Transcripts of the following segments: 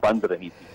بند رہی تھی.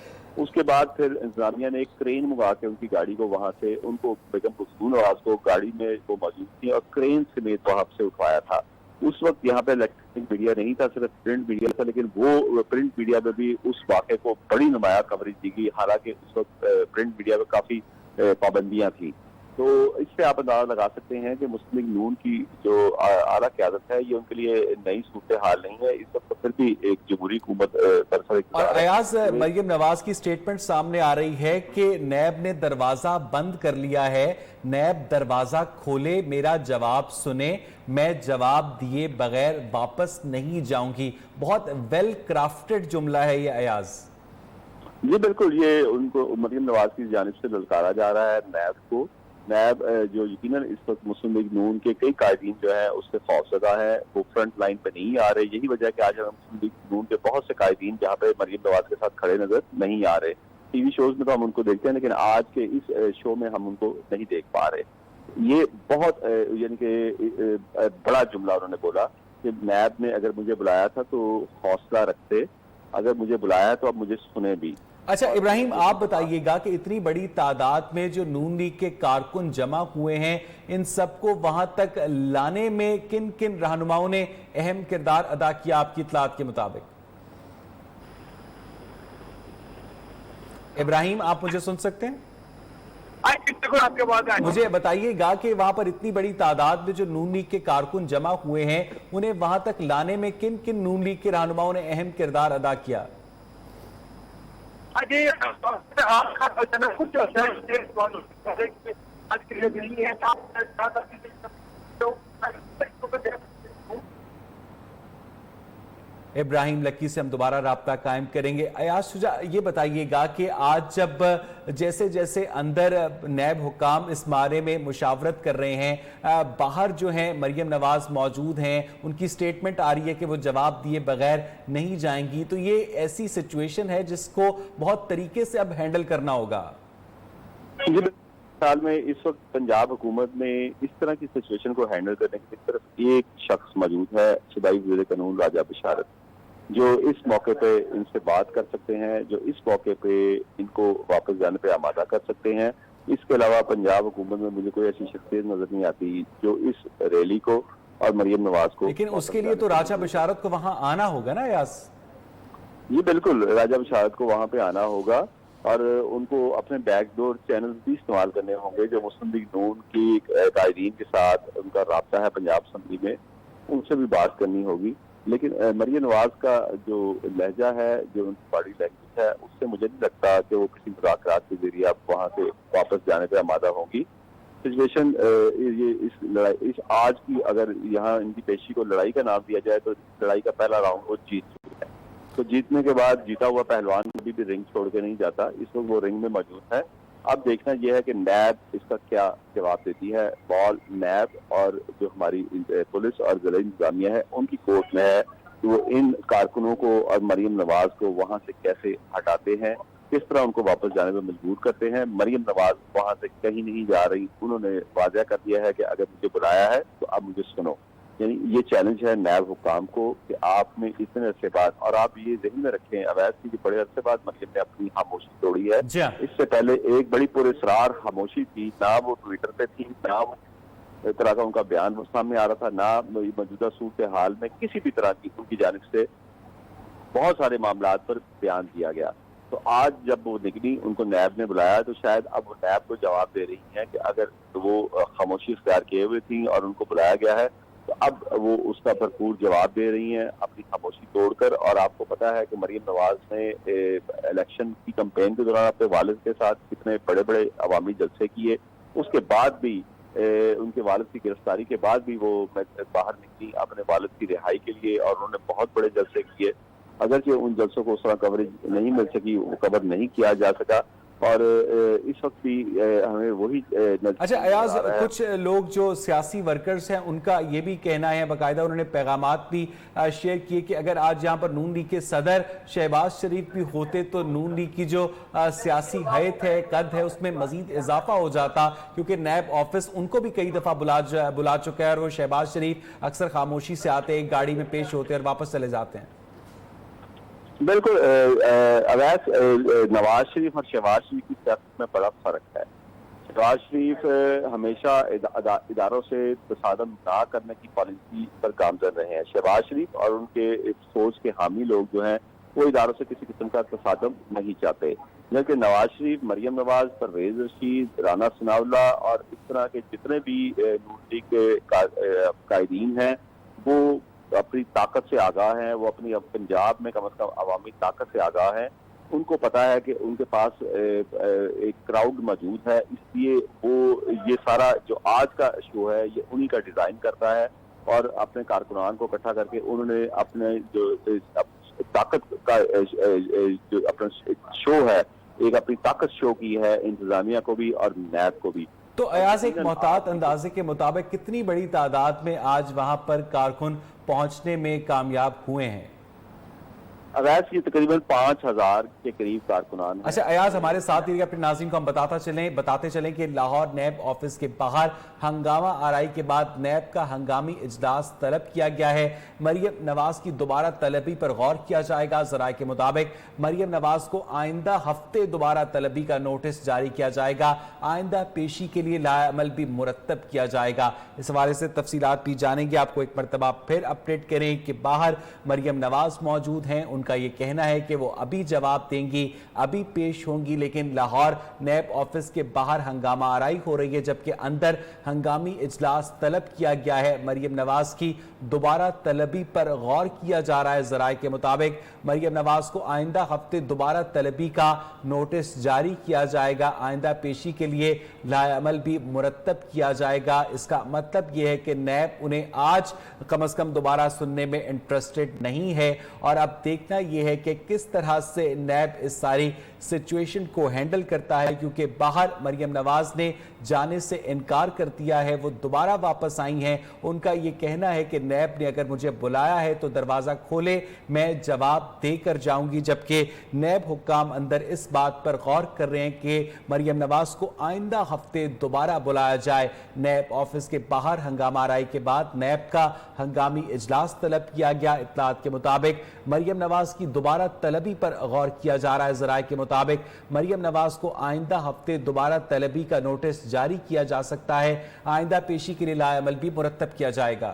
اس کے بعد پھر انتظامیہ نے ایک کرین منگا کے ان کی گاڑی کو وہاں سے ان کو بیگم کلثوم نواز کو گاڑی میں وہ موجود تھی اور کرین سمیت وہاں سے اٹھوایا تھا. اس وقت یہاں پہ الیکٹرانک میڈیا نہیں تھا, صرف پرنٹ میڈیا تھا, لیکن وہ پرنٹ میڈیا میں بھی اس واقعے کو بڑی نمایاں کوریج دی گئی, حالانکہ اس وقت پرنٹ میڈیا میں کافی پابندیاں تھیں. تو اس سے آپ اندازہ لگا سکتے ہیں کہ مسلم لیگ نون کی جو اعلیٰ قیادت ہے یہ ان کے لیے نئی صورتحال نہیں ہے. اس وقت پھر بھی ایک جمہوری حکومت برسر اقتدار ہے. اور ایاز, مریم نواز کی سٹیٹمنٹ سامنے آ رہی ہے کہ نیب نے دروازہ بند کر لیا ہے, نیب دروازہ کھولے, میرا جواب سنے, میں جواب دیے بغیر واپس نہیں جاؤں گی. بہت ویل کرافٹڈ جملہ ہے یہ ایاز. جی بالکل, یہ ان کو مریم نواز کی جانب سے للکارا جا رہا ہے نیب کو. نیب جو یقیناً اس وقت مسلم لیگ نون کے کئی قائدین جو ہے اس سے خوفزدہ ہے, وہ فرنٹ لائن پہ نہیں آ رہے. یہی وجہ ہے کہ آج ہم مسلم لیگ نون کے بہت سے قائدین جہاں پہ مریم نواز کے ساتھ کھڑے نظر نہیں آ رہے. ٹی وی شوز میں تو ہم ان کو دیکھتے ہیں, لیکن آج کے اس شو میں ہم ان کو نہیں دیکھ پا رہے. یہ بہت یعنی کہ بڑا جملہ انہوں نے بولا کہ نیب نے اگر مجھے بلایا تھا تو حوصلہ رکھتے, اگر مجھے بلایا تو اب مجھے سنیں بھی. اچھا ابراہیم, آپ بتائیے گا کہ اتنی بڑی تعداد میں جو نون لیگ کے کارکن جمع ہوئے ہیں, ان سب کو وہاں تک لانے میں کن کن رہنماؤں نے اہم کردار ادا کیا آپ کی اطلاعات کے مطابق؟ ابراہیم, آپ مجھے سن سکتے ہیں؟ مجھے بتائیے گا کہ وہاں پر اتنی بڑی تعداد میں جو نون لیگ کے کارکن جمع ہوئے ہیں, انہیں وہاں تک لانے میں کن کن نون لیگ کے رہنماؤں نے اہم کردار ادا کیا؟ ابراہیم لکی سے ہم دوبارہ رابطہ قائم کریں گے. ایاز شجاع, یہ بتائیے گا کہ آج جب جیسے جیسے اندر نیب حکام اس بارے میں مشاورت کر رہے ہیں, باہر جو ہیں مریم نواز موجود ہیں, ان کی سٹیٹمنٹ آ رہی ہے کہ وہ جواب دیے بغیر نہیں جائیں گی, تو یہ ایسی سچویشن ہے جس کو بہت طریقے سے اب ہینڈل کرنا ہوگا. سال میں اس وقت پنجاب حکومت میں اس طرح کی سچویشن کو ہینڈل کرنے کی طرف ایک شخص موجود ہے, صوبائی وزیر قانون راجہ بشارت, جو اس موقع پہ ان سے بات کر سکتے ہیں, جو اس موقع پہ ان کو واپس جانے پہ آمادہ کر سکتے ہیں. اس کے علاوہ پنجاب حکومت میں مجھے کوئی ایسی شخصیت نظر نہیں آتی جو اس ریلی کو اور مریم نواز کو. لیکن اس کے لیے تو راجہ بشارت کو وہاں آنا ہوگا نا ایاز؟ جی بالکل, راجہ بشارت کو وہاں پہ آنا ہوگا اور ان کو اپنے بیک ڈور چینل بھی استعمال کرنے ہوں گے. جو مسلم لیگ نون کی قائدین کے ساتھ ان کا رابطہ ہے پنجاب اسمبلی میں, ان سے بھی بات کرنی ہوگی. لیکن مریم نواز کا جو لہجہ ہے, جو ان کی باڈی لینگویج ہے, اس سے مجھے نہیں لگتا کہ وہ کسی مذاکرات کے ذریعے اب وہاں سے واپس جانے پہ آمادہ ہوں گی. سچویشن اس آج کی اگر یہاں ان کی پیشی کو لڑائی کا نام دیا جائے تو لڑائی کا پہلا راؤنڈ وہ جیت چکے ہیں. تو جیتنے کے بعد جیتا ہوا پہلوان کبھی بھی رنگ چھوڑ کے نہیں جاتا, اس وقت وہ رنگ میں موجود ہے. اب دیکھنا یہ ہے کہ نیب اس کا کیا جواب دیتی ہے. بال نیب اور جو ہماری پولیس اور ضلع انتظامیہ ہے ان کی کورٹ میں ہے کہ وہ ان کارکنوں کو اور مریم نواز کو وہاں سے کیسے ہٹاتے ہیں, کس طرح ان کو واپس جانے میں مجبور کرتے ہیں. مریم نواز وہاں سے کہیں نہیں جا رہی, انہوں نے واضح کر دیا ہے کہ اگر مجھے بلایا ہے تو اب مجھے سنو. یعنی یہ چیلنج ہے نیب حکام کو کہ آپ نے اتنے عرصے بعد, اور آپ یہ ذہن میں رکھیں اویس کی بڑے عرصے بعد مریم نے اپنی خاموشی توڑی ہے. اس سے پہلے ایک بڑی پراسرار خاموشی تھی, نہ وہ ٹویٹر پہ تھی, نہ وہ طرح کا ان کا بیان سامنے آ رہا تھا, نہ موجودہ صورتحال میں کسی بھی طرح کی ان کی جانب سے بہت سارے معاملات پر بیان دیا گیا. تو آج جب وہ نکلی, ان کو نیب نے بلایا, تو شاید اب وہ نیب کو جواب دے رہی ہیں کہ اگر وہ خاموشی اختیار کیے ہوئے تھیں اور ان کو بلایا گیا ہے تو اب وہ اس کا بھرپور جواب دے رہی ہیں اپنی خاموشی توڑ کر. اور آپ کو پتا ہے کہ مریم نواز نے الیکشن کی کمپین کے دوران اپنے والد کے ساتھ کتنے بڑے بڑے عوامی جلسے کیے, اس کے بعد بھی ان کے والد کی گرفتاری کے بعد بھی وہ باہر نکلی اپنے والد کی رہائی کے لیے, اور انہوں نے بہت بڑے جلسے کیے. اگرچہ ان جلسوں کو اس طرح کوریج نہیں مل سکی, وہ کور نہیں کیا جا سکا, اور اس وقت بھی ہمیں وہی. اچھا ایاز, کچھ لوگ جو سیاسی ورکرز ہیں ان کا یہ بھی کہنا ہے, باقاعدہ انہوں نے پیغامات بھی شیئر کیے کہ اگر آج یہاں پر نون لیگ کے صدر شہباز شریف بھی ہوتے تو نون لیگ کی جو سیاسی حیت ہے, قد ہے, اس میں مزید اضافہ ہو جاتا, کیونکہ نیب آفس ان کو بھی کئی دفعہ بلا چکا ہے اور وہ شہباز شریف اکثر خاموشی سے آتے, ایک گاڑی میں پیش ہوتے اور واپس چلے جاتے ہیں. بالکل اویس نواز شریف اور شہباز شریف کی سیاست میں بڑا فرق ہے. شہباز شریف ہمیشہ اداروں سے تصادم نہ کرنے کی پالیسی پر گامزن رہے ہیں. شہباز شریف اور ان کے سوچ کے حامی لوگ جو ہیں وہ اداروں سے کسی قسم کا تصادم نہیں چاہتے، جبکہ نواز شریف، مریم نواز، پرویز رشید، رانا ثناء اللہ اور اس طرح کے جتنے بھی نون لیگ کے قائدین ہیں وہ اپنی طاقت سے آگاہ ہیں. وہ اپنی پنجاب میں کم از کم عوامی طاقت سے آگاہ ہیں. ان کو پتا ہے کہ ان کے پاس ایک کراؤڈ موجود ہے، اس لیے وہ یہ سارا جو آج کا شو ہے یہ انہی کا ڈیزائن کرتا ہے اور اپنے کارکنان کو اکٹھا کر کے انہوں نے اپنے جو طاقت کا جو اپنا شو ہے، ایک اپنی طاقت شو کی ہے انتظامیہ کو بھی اور نیب کو بھی. تو ایاز ایک محتاط اندازے کے مطابق کتنی بڑی تعداد میں آج وہاں پر کارکن پہنچنے میں کامیاب ہوئے ہیں؟ اویس کی تقریباً 5000 کے قریب کارکنان ہیں. اچھا ایاز، ہمارے ساتھ ہی اپنے ناظرین کو ہم بتاتے چلیں کہ لاہور نیب آفس کے باہر ہنگامہ آرائی کے بعد نیب کا ہنگامی اجلاس طلب کیا گیا ہے. مریم نواز کی دوبارہ طلبی پر غور کیا جائے گا. ذرائع کے مطابق مریم نواز کو آئندہ ہفتے دوبارہ طلبی کا نوٹس جاری کیا جائے گا. آئندہ پیشی کے لیے لائحہ بھی مرتب کیا جائے گا. اس حوالے سے تفصیلات بھی جانیں گے. آپ کو ایک مرتبہ پھر اپڈیٹ کریں کہ باہر مریم نواز موجود ہیں. ان کا یہ کہنا ہے کہ وہ ابھی جواب دیں گی، ابھی پیش ہوں گی، لیکن لاہور نیب آفس کے باہر ہنگامہ آرائی ہو رہی ہے، جبکہ اندر ہنگامی اجلاس طلب کیا گیا ہے. مریم نواز کی دوبارہ طلبی پر غور کیا جا رہا ہے. ذرائع کے مطابق مریم نواز کو آئندہ ہفتے دوبارہ طلبی کا نوٹس جاری کیا جائے گا. آئندہ پیشی کے لیے لائحہ عمل بھی مرتب کیا جائے گا. اس کا مطلب یہ ہے کہ نیب انہیں آج کم از کم دوبارہ سننے میں انٹرسٹڈ نہیں ہے. اور اب دیکھنا یہ ہے کہ کس طرح سے نیب اس ساری سچویشن کو ہینڈل کرتا ہے، کیونکہ باہر مریم نواز نے جانے سے انکار کر دیا ہے. وہ دوبارہ واپس آئی ہیں. ان کا یہ کہنا ہے کہ نیب نے اگر مجھے بلایا ہے تو دروازہ کھولے، میں جواب دے کر جاؤں گی. جبکہ نیب حکام اندر اس بات پر غور کر رہے ہیں کہ مریم نواز کو آئندہ ہفتے دوبارہ بلایا جائے. نیب آفس کے باہر ہنگامہ آرائی کے بعد نیب کا ہنگامی اجلاس طلب کیا گیا. اطلاعات کے مطابق مریم نواز کی دوبارہ طلبی پر غور کیا جا رہا ہے. ذرائع کے مطابق مریم نواز کو آئندہ ہفتے دوبارہ طلبی کا نوٹس جاری کیا جا سکتا ہے. آئندہ پیشی کے لیے لائحہ عمل بھی مرتب کیا جائے گا.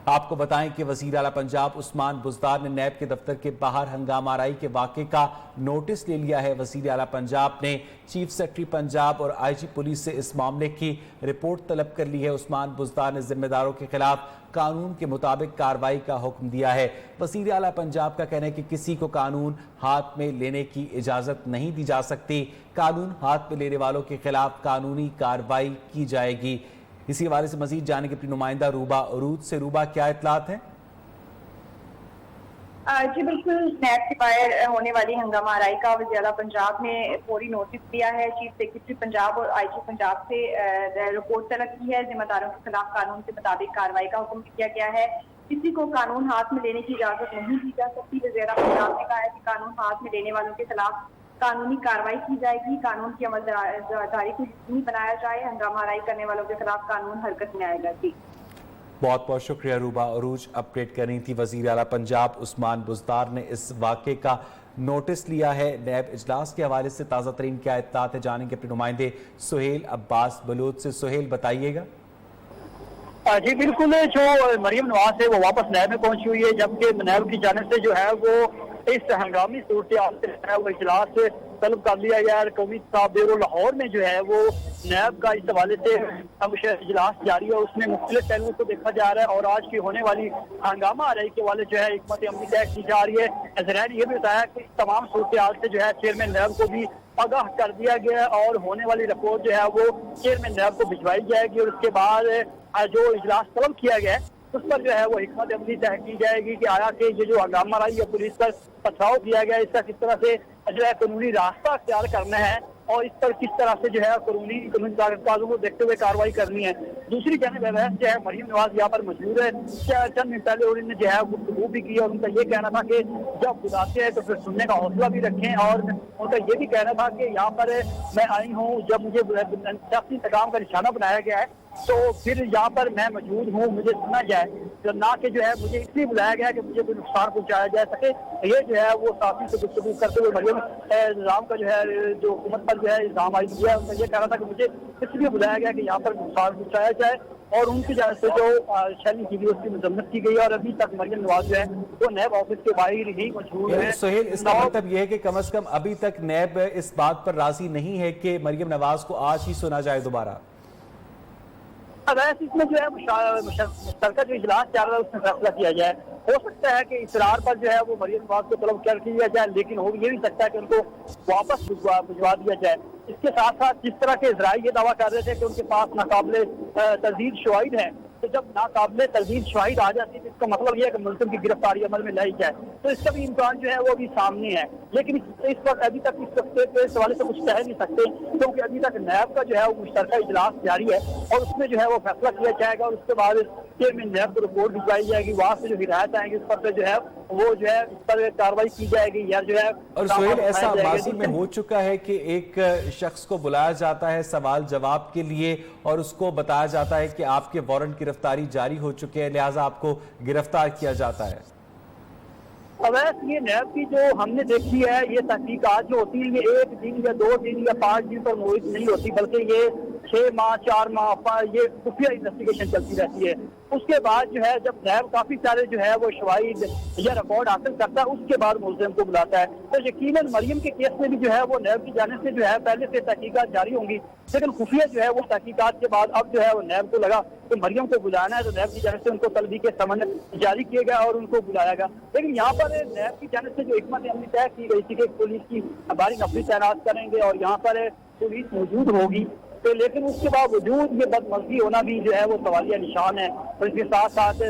آپ کو بتائیں کہ وزیر اعلیٰ پنجاب عثمان بزدار نے نیب کے دفتر کے باہر ہنگامہ آرائی کے واقعے کا نوٹس لے لیا ہے. وزیر اعلیٰ پنجاب نے چیف سیکرٹری پنجاب اور آئی جی پولیس سے اس معاملے کی رپورٹ طلب کر لی ہے. عثمان بزدار نے ذمہ داروں کے خلاف قانون کے مطابق کارروائی کا حکم دیا ہے. وزیر اعلیٰ پنجاب کا کہنا ہے کہ کسی کو قانون ہاتھ میں لینے کی اجازت نہیں دی جا سکتی. قانون ہاتھ میں لینے والوں کے خلاف قانونی کارروائی کی جائے گی. اسی حوالے سے مزید جاننے کے اپنی نمائندہ روبا عروج سے. روبا، کیا اطلاعات ہیں؟ جی بالکل، نیب کے باہر ہونے والی ہنگامہ آرائی کا وزیر اعلیٰ پنجاب نے فوری نوٹس دیا ہے. چیف سیکرٹری پنجاب اور آئی جی پنجاب سے رپورٹ طلب کی ہے. ذمہ داروں کے خلاف قانون کے مطابق کارروائی کا حکم دیا گیا ہے. کسی کو قانون ہاتھ میں لینے کی اجازت نہیں دی جا سکتی. وزیر اعلیٰ پنجاب نے کہا ہے کہ قانون ہاتھ میں لینے والوں کے خلاف قانونی کارروائی کی جائے گی. قانون کی عمل داری کو یقینی بنایا جائے. ہنگامہ آرائی کرنے والوں کے خلاف قانون حرکت میں آئے گا. جی بہت بہت شکریہ روبا عروج، اپڈیٹ کر رہی تھی. وزیر اعلیٰ پنجاب عثمان بزدار نے اس واقعے کا نوٹس لیا ہے. نیب اجلاس کے حوالے سے تازہ ترین کیا اطلاعات ہے جانیں گے اپنے نمائندے سہیل عباس بلوچ سے. سہیل، بتائیے گا. جی بالکل، جو مریم نواز ہے وہ واپس نیب میں پہنچی ہوئی ہے، جبکہ نیب کی جانب سے جو ہے وہ اس ہنگامی صورتحال سے وہ اجلاس طلب کر لیا گیا ہے. قومی انتخاب بیورو لاہور میں جو ہے وہ نیب کا اس حوالے سے اجلاس جاری ہے. اس میں مختلف پہلوؤں کو دیکھا جا رہا ہے اور آج کی ہونے والی ہنگامہ آرائی کے حوالے جو ہے حکمت عملی طے کی جا رہی ہے. ظاہر نے یہ بھی بتایا کہ اس تمام صورتحال سے جو ہے چیئرمین نیب کو بھی آگاہ کر دیا گیا ہے اور ہونے والی رپورٹ جو ہے وہ چیئرمین نیب کو بھجوائی جائے گی. اور اس کے بعد جو اجلاس طلب کیا گیا ہے اس پر جو ہے وہ حکمت عملی طے کی جائے گی کہ آیا کہ یہ جو ہنگامہ آرائی یا پولیس پر پتھراؤ کیا گیا اس کا کس طرح سے جو ہے قانونی راستہ اختیار کرنا ہے اور اس پر کس طرح سے جو ہے قانونی کاغذوں کو دیکھتے ہوئے کارروائی کرنی ہے. دوسری جانب جو ہے مریم نواز یہاں پر موجود ہے. چند منٹ پہلے انہوں نے جو ہے گفتگو بھی کی اور ان کا یہ کہنا تھا کہ جب بلاتے ہیں تو پھر سننے کا حوصلہ بھی رکھیں. اور ان کا یہ بھی کہنا تھا کہ یہاں پر میں آئی ہوں جب مجھے شخصی انتقام کا نشانہ بنایا گیا ہے تو پھر یہاں پر میں موجود ہوں، مجھے سنا جائے تو نہ کہ جو ہے مجھے اس لیے بلایا گیا کہ مجھے کوئی نقصان پہنچایا جا سکے. یہ جو ہے وہ صحافی سے گفتگو کرتے ہوئے مریم نظام کا جو ہے جو حکومت پر جو ہے الزام عائد کیا، میں یہ کہہ رہا تھا کہ مجھے اس لیے بلایا گیا کہ یہاں پر نقصان پہنچایا جائے، اور ان کی جانب سے جو شیلنگ کی گئی اس کی مذمت کی گئی. اور ابھی تک مریم نواز جو ہے وہ نیب آفس کے باہر ہی موجود ہے. سہیل، اس کا مطلب یہ ہے کہ کم از کم ابھی تک نیب اس بات پر راضی نہیں ہے کہ مریم نواز کو آج ہی سنا جائے دوبارہ. ویسے اس میں جو ہے مشترکہ جو اجلاس چل رہا ہے اس میں فیصلہ کیا جائے. ہو سکتا ہے کہ اصرار پر جو ہے وہ مریم نواز کو طلب کر دیا جائے، لیکن ہو یہ بھی سکتا ہے کہ ان کو واپس بھجوا دیا جائے. اس کے ساتھ ساتھ جس طرح کے اسرائیل یہ دعویٰ کر رہے تھے کہ ان کے پاس ناقابل تردید شواہد ہیں، تو جب ناقابل تردید شواہد آ جاتی ہے تو اس کا مطلب یہ ہے کہ ملزم کی گرفتاری عمل میں لائی جائے، تو اس کا بھی امکان جو ہے وہ بھی سامنے ہے. لیکن اس وقت ابھی تک اس وقت اس حوالے سے کچھ کہہ نہیں سکتے، کیونکہ ابھی تک نیب کا جو ہے وہ مشترکہ اجلاس جاری ہے اور اس میں جو ہے وہ فیصلہ کیا جائے گا، اور اس کے بعد چیئرمین نیب کو رپورٹ بھجوائی جائے گی. وہاں سے جو ہدایت آئیں گی اس پر جو ہے وہ جو ہے اس پر کارروائی کی جائے گی یا جو ہے. اور سہیل، ایسا ماضی میں ہو چکا ہے کہ ایک شخص کو بلایا جاتا ہے سوال جواب کے لیے اور اس کو بتایا جاتا ہے کہ آپ کے وارنٹ گرفتاری جاری ہو چکے ہیں، لہٰذا آپ کو گرفتار کیا جاتا ہے. اویس، یہ نیب کی جو ہم نے دیکھی ہے یہ تحقیقات جو ہوتی ہیں یہ 1 دن یا 2 دن یا 5 دن پر محیط نہیں ہوتی، بلکہ یہ 6 ماہ 4 ماہ یہ خفیہ انویسٹیگیشن چلتی رہتی ہے. اس کے بعد جو ہے جب نیب کافی سارے جو ہے وہ شواہد یا ریکارڈ حاصل کرتا ہے اس کے بعد ملزم کو بلاتا ہے. تو یقیناً مریم کے کیس میں بھی جو ہے وہ نیب کی جانب سے جو ہے پہلے سے تحقیقات جاری ہوں گی، لیکن خفیہ جو ہے وہ تحقیقات کے بعد اب جو ہے وہ نیب کو لگا کہ مریم کو بلانا ہے، تو نیب کی جانب سے ان کو طلبی کے سمن جاری کیے گئے اور ان کو بلایا گیا. لیکن یہاں پر نیب کی جانب سے جو حکمت عملی طے کی گئی تھی کہ پولیس کی بھاری نفری تعینات کریں گے اور یہاں پر پولیس موجود ہوگی، تو لیکن اس کے باوجود یہ بدمزگی ہونا بھی جو ہے وہ سوالیہ نشان ہے. اور اس کے ساتھ ساتھ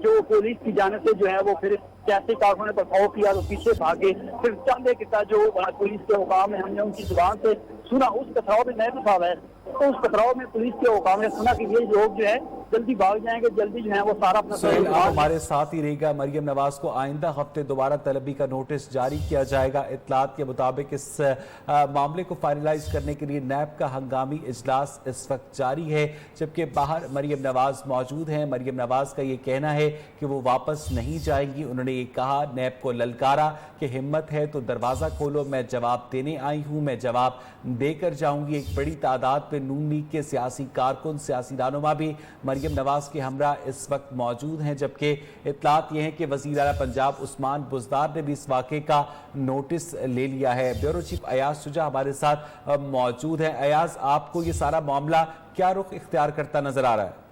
جو پولیس کی جانب سے جو ہے وہ پھر سیاسی کارکنوں نے پتھراؤ کیا تو پیچھے بھاگے، پھر چند ایک جو پولیس کے حکام ہیں ہم نے ان کی زبان سے سنا، اس پتھراؤ میں نہیں تھا ہے، تو اس پتھراؤ میں پولیس کے حکام نے سنا کہ یہ لوگ جو ہے جلدی بھاگ جائیں گے، جلدی جو ہے وہ سارا اپنا. سہیل، آپ ہمارے ساتھ ہی رہے گا. مریم نواز کو آئندہ ہفتے دوبارہ طلبی کا نوٹس جاری کیا جائے گا. اطلاعات کے مطابق اس معاملے کو فائنلائز کرنے کے لیے نیب کا ہنگامی اجلاس اس وقت جاری ہے، جبکہ باہر مریم نواز موجود ہیں. مریم نواز کا یہ کہنا ہے کہ وہ واپس نہیں جائیں گی. انہوں نے یہ کہا، نیب کو للکارا کہ ہمت ہے تو دروازہ کھولو، میں جواب دینے آئی ہوں، میں جواب دے کر جاؤں گی. ایک بڑی تعداد پہ نون لیگ کے سیاسی کارکن، سیاسی رہنما بھی مریم نواز کے ہمراہ اس وقت موجود ہیں، جبکہ اطلاعات یہ ہیں کہ وزیر اعلیٰ پنجاب عثمان بزدار نے بھی اس واقعے کا نوٹس لے لیا ہے. بیورو چیف ایاز شجاع ہمارے ساتھ موجود ہیں. ایاز، آپ کو یہ سارا معاملہ کیا رخ اختیار کرتا نظر آ رہا ہے؟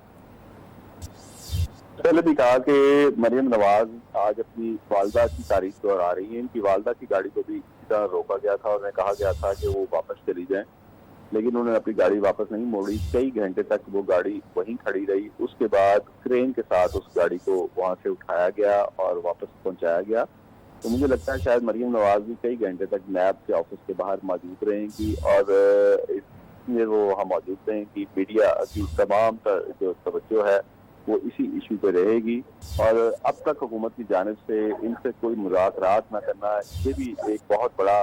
پہلے بھی کہا کہ مریم نواز آج اپنی والدہ کی تاریخ دہرا رہی ہیں. ان کی والدہ کی گاڑی کو بھی اسی طرح روکا گیا تھا اور انہیں کہا گیا تھا کہ وہ واپس چلی جائیں، لیکن انہوں نے اپنی گاڑی واپس نہیں موڑی. کئی گھنٹے تک وہ گاڑی وہیں کھڑی رہی. اس کے بعد کرین کے ساتھ اس گاڑی کو وہاں سے اٹھایا گیا اور واپس پہنچایا گیا. تو مجھے لگتا ہے شاید مریم نواز بھی کئی گھنٹے تک نیب کے آفس کے باہر موجود رہیں گی اور وہ وہاں موجود رہیں گی. میڈیا کی تمام جو توجہ ہے وہ اسی ایشو پہ رہے گی، اور اب تک حکومت کی جانب سے ان سے کوئی مذاکرات نہ کرنا، یہ بھی ایک بہت بڑا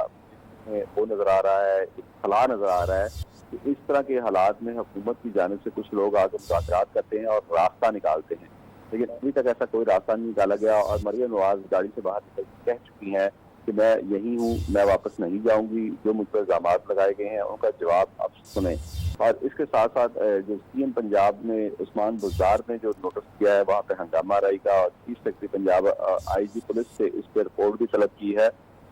وہ نظر آ رہا ہے، ایک خلا نظر آ رہا ہے کہ اس طرح کے حالات میں حکومت کی جانب سے کچھ لوگ آ کے مذاکرات کرتے ہیں اور راستہ نکالتے ہیں، لیکن ابھی تک ایسا کوئی راستہ نہیں نکالا گیا. اور مریم نواز گاڑی سے باہر نکل کے کہہ چکی ہیں کہ میں یہی ہوں، میں واپس نہیں جاؤں گی. جو مجھ پر الزامات لگائے گئے ہیں ان کا جواب اب سنیں. اور اس کے ساتھ ساتھ جو سی ایم پنجاب نے عثمان بزدار نے جو نوٹس کیا ہے وہاں پہ ہنگامہ آرائی کا، اور چیف سیکرٹری پنجاب آئی جی پولیس سے اس پہ رپورٹ بھی طلب کی ہے.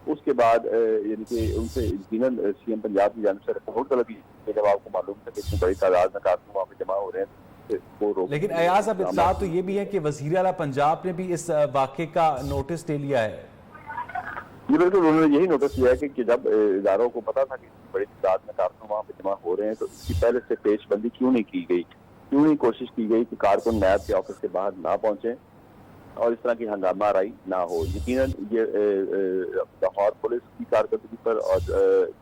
اس کے بعد یعنی کہ ان سے یقیناً سی ایم پنجاب کی جانب سے رپورٹ طلب کی. جب آپ کو معلوم ہے کہ اتنی بڑی تعداد میں کارکن وہاں پہ جمع ہو رہے ہیں. لیکن ایاز، اب اطلاعات تو یہ بھی ہے کہ وزیر اعلیٰ پنجاب نے بھی اس واقعے کا نوٹس لے لیا ہے. جی بالکل، انہوں نے یہی نوٹس کیا ہے کہ جب اداروں کو پتا تھا کہ بڑی تعداد میں کارکن وہاں پہ جمع ہو رہے ہیں تو اس کی پہلے سے پیش بندی کیوں نہیں کی گئی، کیوں نہیں کوشش کی گئی کہ کارکن نیب کے آفس کے باہر نہ پہنچیں اور اس طرح کی ہنگامہ آرائی نہ ہو. یقیناً یہ لاہور پولیس کی کارکردگی پر اور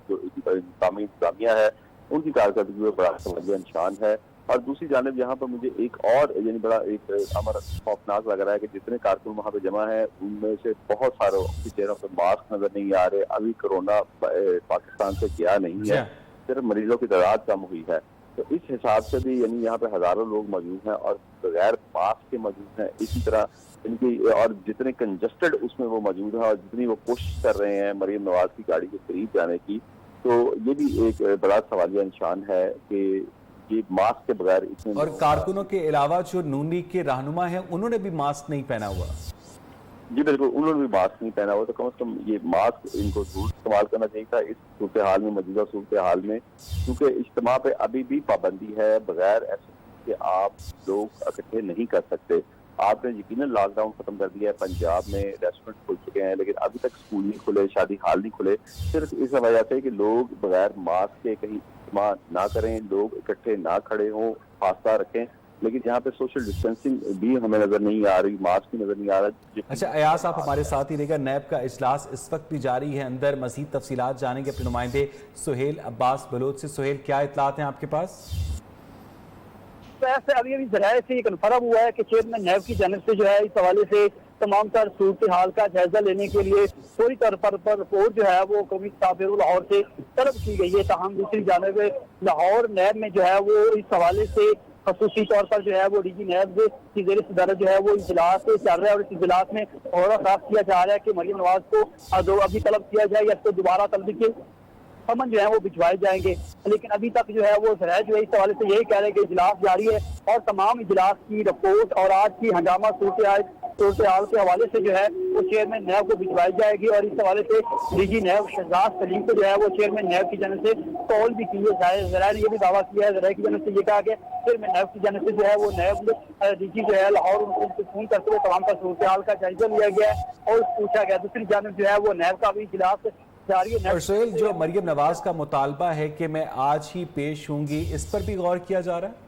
جو انتظامی انتظامیہ ہے ان کی کارکردگی پر بڑا سوال نشان ہے. اور دوسری جانب یہاں پر مجھے ایک اور یعنی بڑا ایک امر خوفناک لگ رہا ہے کہ جتنے کارکن وہاں پہ جمع ہیں ان میں سے بہت ساروں کے چہروں پہ ماسک نظر نہیں آ رہے. ابھی کرونا پاکستان سے گیا نہیں ہے، صرف مریضوں کی تعداد کم ہوئی ہے. تو اس حساب سے بھی یعنی یہاں پہ ہزاروں لوگ موجود ہیں اور بغیر ماسک کے موجود ہیں. اسی طرح ان کی اور جتنے کنجسٹڈ اس میں وہ موجود ہیں اور جتنی وہ کوشش کر رہے ہیں مریم نواز کی گاڑی کے قریب جانے کی, تو یہ بھی ایک بڑا سوالیہ نشان ہے کہ یہ ماسک کے بغیر اتنے. اور کارکنوں کے علاوہ جو نون لیگ کے رہنما ہیں انہوں نے بھی ماسک نہیں پہنا ہوا. جی بالکل, انہوں نے بھی ماسک نہیں پہنا ہوا, تو کم از کم یہ ماسک ان کو ضرور استعمال کرنا چاہیے تھا اس صورتحال میں, موجودہ صورتحال میں, کیونکہ اجتماع پہ ابھی بھی پابندی ہے بغیر ایسے کہ آپ لوگ اکٹھے نہیں کر سکتے. آپ نے یقیناً لاک ڈاؤن ختم کر دیا ہے, پنجاب میں ریسٹورینٹ کھل چکے ہیں, لیکن ابھی تک اسکول نہیں کھلے, شادی ہال نہیں کھلے, صرف اس وجہ سے کہ لوگ بغیر ماسک کے کہیں اجتماع نہ کریں, لوگ اکٹھے نہ کھڑے ہوں, فاصلہ رکھیں. لیکن یہاں پہ سوشل ڈسٹینسنگ بھی ہمیں نظر نہیں آ رہی, ماسک بھی نظر نہیں آ رہا. اچھا ایاز, آپ ہمارے ساتھ ہی رہے گا. نیب کا اجلاس اس وقت بھی جاری ہے, اندر مزید تفصیلات جانیں گے اپنے نمائندے سہیل عباس بلوچ سے. سہیل, کیا اطلاعات ہیں آپ کے پاس؟ ابھی ذرائع سے یہ کنفرم ہوا ہے کہ چیئرمین نیب کی جانب سے جو ہے اس حوالے سے تمام تر صورتحال کا جائزہ لینے کے لیے فوری طور پر رپورٹ جو ہے وہ قومی سفیر لاہور سے طلب کی گئی ہے. تاہم دوسری جانب لاہور نیب میں جو ہے وہ اس حوالے سے خصوصی طور پر جو ہے وہ ڈی جی نیب کی زیر صدارت جو ہے وہ اجلاس چل رہا ہے, اور اس اجلاس میں اور خاص کیا جا رہا ہے کہ مریم نواز کو ابھی طلب کیا جائے یا اس کو دوبارہ طلب کے سمن جو ہے وہ بھجوائے جائیں گے. لیکن ابھی تک جو ہے وہ ذرائع جو ہے اس حوالے سے یہی کہہ رہے ہیں کہ اجلاس جاری ہے اور تمام اجلاس کی رپورٹ اور آج کی ہنگامہ صورتحال کے حوالے سے جو ہے وہ چیئرمین نیب کو بھجوائی جائے گی. اور اس حوالے سے ڈی جی نیب شہزاد سلیم کو جو ہے وہ چیئرمین نیب کی جانب سے کال بھی کی ہے. ذرائع نے یہ بھی دعویٰ کیا ہے, ذرائع کی جانب سے یہ کہا کہ چیئرمین نیب کی جانب سے جو ہے وہ نیب ڈی جی جو ہے لاہور ان کو فون کرتے ہوئے تمام کا صورتحال کا جائزہ لیا گیا ہے اور پوچھا گیا. دوسری جانب جو ہے وہ نیب کا بھی اجلاس جاری ہے. اور سہیل, جو مریم نواز کا مطالبہ ہے کہ میں آج ہی پیش ہوں گی, اس پر بھی غور کیا جا رہا ہے؟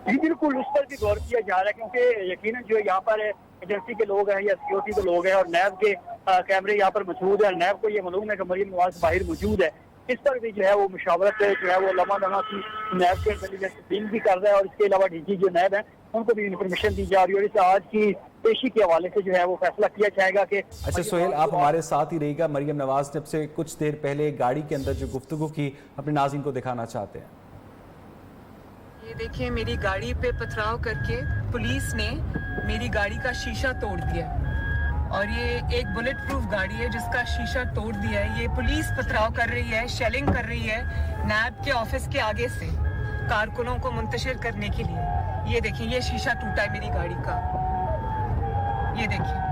جی بالکل, اس پر بھی غور کیا جا رہا ہے, کیونکہ یقیناً جو یہاں پر ایجنسی کے لوگ ہیں یا سیکورٹی کے لوگ ہیں اور نیب کے کیمرے یہاں پر موجود ہیں, نیب کو یہ معلوم ہے کہ مریم نواز باہر موجود ہے. اس پر بھی جو ہے وہ مشاورت جو ہے وہ لمحہ کی نیب کے انٹیلیجنس ٹیم بھی کر رہا ہے, اور اس کے علاوہ ڈی جی جو نیب ہیں ان کو بھی انفارمیشن دی جا رہی ہے, اور اس آج کی پیشی کے حوالے سے جو ہے وہ فیصلہ کیا جائے گا کہ. اچھا سہیل, آپ ہمارے ساتھ ہی رہے گا. مریم نواز نے اب سے کچھ دیر پہلے گاڑی کے اندر جو گفتگو کی اپنے ناظرین کو دکھانا چاہتے ہیں. یہ دیکھیں, میری گاڑی پہ پتھراؤ کر کے پولیس نے میری گاڑی کا شیشہ توڑ دیا, اور یہ ایک بلٹ پروف گاڑی ہے جس کا شیشہ توڑ دیا ہے. یہ پولیس پتھراؤ کر رہی ہے, شیلنگ کر رہی ہے نیب کے آفس کے آگے سے کارکنوں کو منتشر کرنے کے لیے. یہ دیکھیں, یہ شیشہ ٹوٹا ہے میری گاڑی کا, یہ دیکھیں.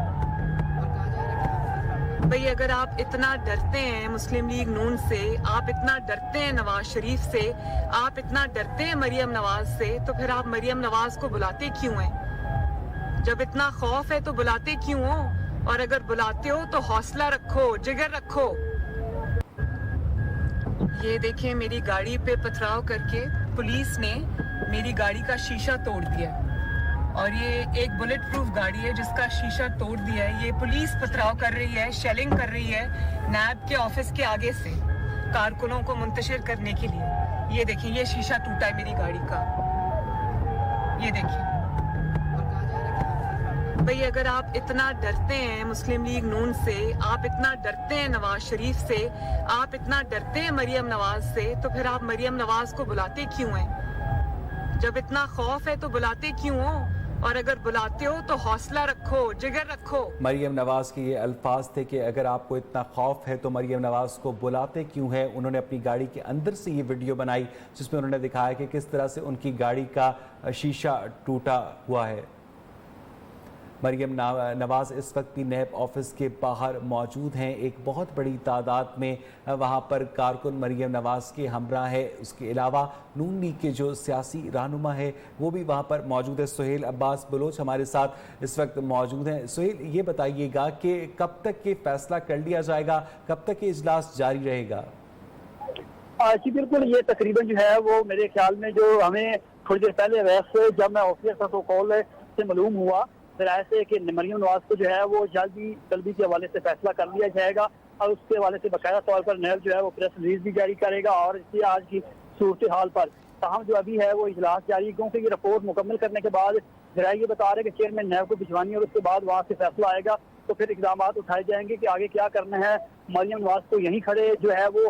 بھئی اگر آپ اتنا ڈرتے ہیں مسلم لیگ نون سے, آپ اتنا ڈرتے ہیں نواز شریف سے, آپ اتنا ڈرتے ہیں مریم نواز سے, تو پھر آپ مریم نواز کو بلاتے کیوں ہیں؟ جب اتنا خوف ہے تو بلاتے کیوں ہو؟ اور اگر بلاتے ہو تو حوصلہ رکھو, جگر رکھو. یہ دیکھیں, میری گاڑی پہ پتھراؤ کر کے پولیس نے میری گاڑی کا شیشہ توڑ دیا, اور یہ ایک بلٹ پروف گاڑی ہے جس کا شیشہ توڑ دیا ہے. یہ پولیس پتھراؤ کر رہی ہے, شیلنگ کر رہی ہے نیب کے آفس کے آگے سے کارکنوں کو منتشر کرنے کے لیے. یہ دیکھیں, یہ شیشہ ٹوٹا ہے میری گاڑی کا, یہ دیکھیں. بھئی اگر آپ اتنا ڈرتے ہیں مسلم لیگ نون سے, آپ اتنا ڈرتے ہیں نواز شریف سے, آپ اتنا ڈرتے ہیں مریم نواز سے, تو پھر آپ مریم نواز کو بلاتے کیوں ہیں؟ جب اتنا خوف ہے تو بلاتے کیوں ہو؟ اور اگر بلاتے ہو تو حوصلہ رکھو, جگر رکھو. مریم نواز کے یہ الفاظ تھے کہ اگر آپ کو اتنا خوف ہے تو مریم نواز کو بلاتے کیوں ہے. انہوں نے اپنی گاڑی کے اندر سے یہ ویڈیو بنائی جس میں انہوں نے دکھایا کہ کس طرح سے ان کی گاڑی کا شیشہ ٹوٹا ہوا ہے. مریم نواز اس وقت بھی نیب آفس کے باہر موجود ہیں. ایک بہت بڑی تعداد میں وہاں پر کارکن مریم نواز کے ہمراہ ہے. اس کے علاوہ نون لیگ کے جو سیاسی رہنما ہے وہ بھی وہاں پر موجود ہے. سہیل عباس بلوچ ہمارے ساتھ اس وقت موجود ہیں. سہیل, یہ بتائیے گا کہ کب تک یہ فیصلہ کر لیا جائے گا, کب تک یہ اجلاس جاری رہے گا؟ جی بالکل, یہ تقریباً جو ہے وہ میرے خیال میں جو ہمیں تھوڑی دیر پہلے ویسے جب میں آفیسر تھا تو کال سے معلوم ہوا ذرائع سے کہ مریم نواز کو جو ہے وہ جلدی طلبی کے حوالے سے فیصلہ کر لیا جائے گا, اور اس کے حوالے سے باقاعدہ طور پر نیب جو ہے وہ پریس ریلیز بھی جاری کرے گا. اور اس کی آج کی صورتحال پر تاہم جو ابھی ہے وہ اجلاس جاری, کیونکہ یہ رپورٹ مکمل کرنے کے بعد ذرائع یہ بتا رہے کہ چیئرمین نیب کو بھجوانی اور اس کے بعد وہاں سے فیصلہ آئے گا تو پھر اقدامات اٹھائے جائیں گے کہ آگے کیا کرنا ہے. مریم نواز کو یہیں کھڑے جو ہے وہ